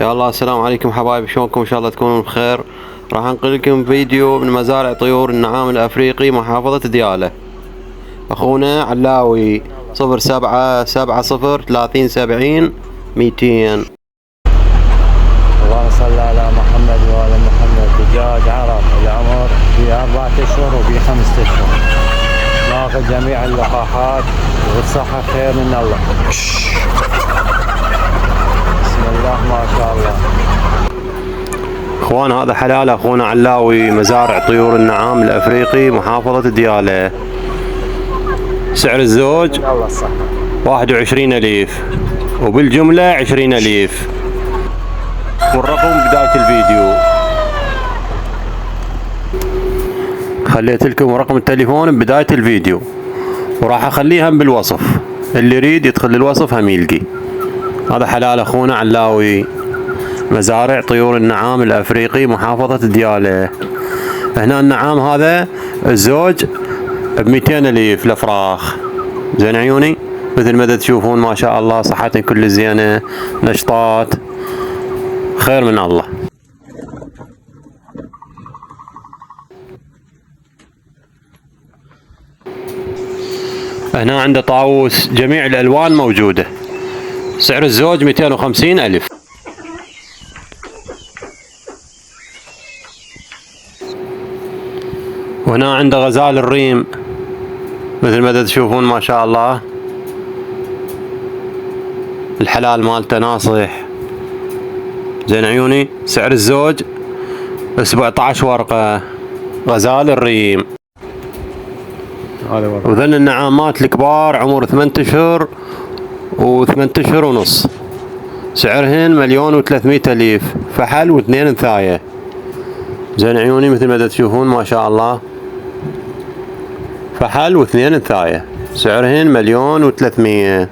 يا الله، السلام عليكم حبايب، شلونكم؟ ان شاء الله تكونون بخير. راح انقل لكم فيديو من مزارع طيور النعام الافريقي محافظة ديالى. اخونا علاوي 07703070 اللهم صل على محمد وعلى محمد. دجاج عرب العمر في 4 أشهر وفي 5 أشهر، ناخذ جميع اللقاحات والصحة خير من الله. بسم الله ما شاء الله. اخوان، هذا حلال اخونا علاوي مزارع طيور النعام الافريقي محافظة ديالى. سعر الزوج 21,000 وبالجملة 20,000، والرقم بداية الفيديو. خليت لكم رقم التليفون بداية الفيديو، وراح اخليها بالوصف، اللي يريد يدخل الوصف هم يلقي. هذا حلال اخونا علاوي مزارع طيور النعام الافريقي محافظة ديالى. هنا النعام هذا الزوج ب200,000 الافراخ. زين عيوني، مثل ما تشوفون ما شاء الله صحتهم كل زينة، نشطات، خير من الله. هنا عنده طاووس جميع الالوان موجودة. سعر الزوج 250,000. وهنا عنده غزال الريم مثل ما تشوفون ما شاء الله، الحلال مالته ناصح. زين عيوني، سعر الزوج 17 ورقة، غزال الريم. وذن النعامات الكبار عمر 8 أشهر و8 أشهر ونص، سعرهن 1,300,000 فحل و2 انثاية. زين عيوني، مثل ما تشوفون ما شاء الله، فحل و2 انثاية، سعرهن 1,300,000.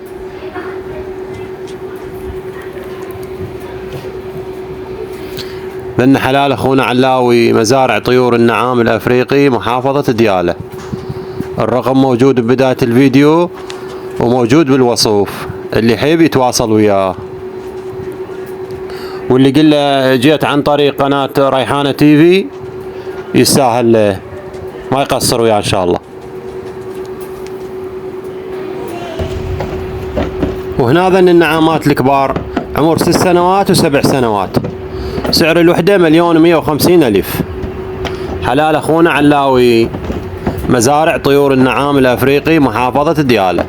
ذن حلال اخونا علاوي مزارع طيور النعام الافريقي محافظة ديالى. الرقم موجود ببداية الفيديو وموجود بالوصف، اللي يحب يتواصل وياه. واللي قله جيت عن طريق قناة ريحانة تي في يستاهل له، ما يقصر وياه ان شاء الله. وهنا ذن النعامات الكبار عمر 6 سنوات و7 سنوات، سعر الوحدة 1,150,000. حلال اخونا علاوي مزارع طيور النعام الافريقي محافظة ديالى.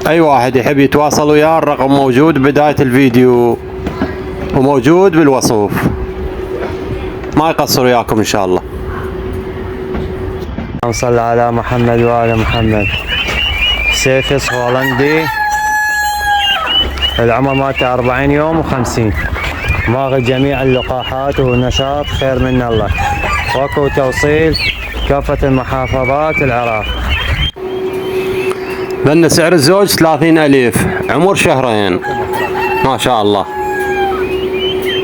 اي واحد يحب يتواصل وياه الرقم موجود بداية الفيديو وموجود بالوصف، ما يقصر وياكم ان شاء الله. اللهم صل على محمد وعلى محمد. سيفس هولندي، العمر مالته 40 يوم و50، ماخذ جميع اللقاحات ونشاط خير من الله، واكو توصيل كافة المحافظات العراق. ذن سعر الزوج 30,000، عمر شهرين، ما شاء الله.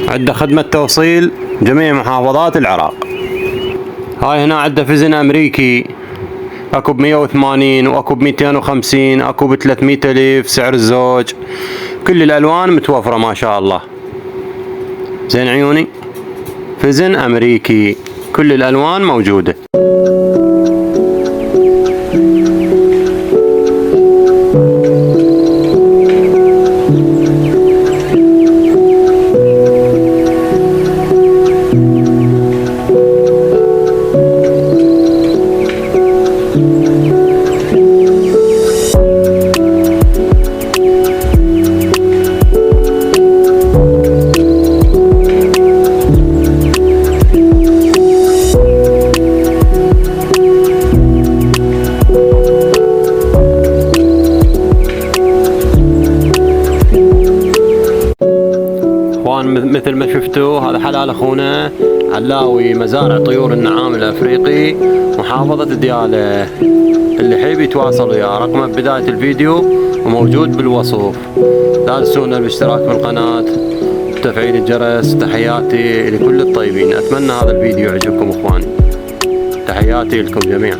عنده خدمة توصيل جميع محافظات العراق. هاي هنا عنده فزن امريكي، اكو ب180 واكو ب250، اكو ب300,000. سعر الزوج كل الالوان متوفرة ما شاء الله. زين عيوني، فزن امريكي كل الالوان موجودة. مثل ما شفتوا هذا حلال اخونا علاوي مزارع طيور النعام الافريقي محافظة ديالى. اللي يحب يتواصل وياه رقمه ببداية الفيديو وموجود بالوصف. لا تنسونا الاشتراك بالقناة وتفعيل الجرس. تحياتي لكل الطيبين، اتمنى هذا الفيديو يعجبكم اخواني، تحياتي لكم جميعا.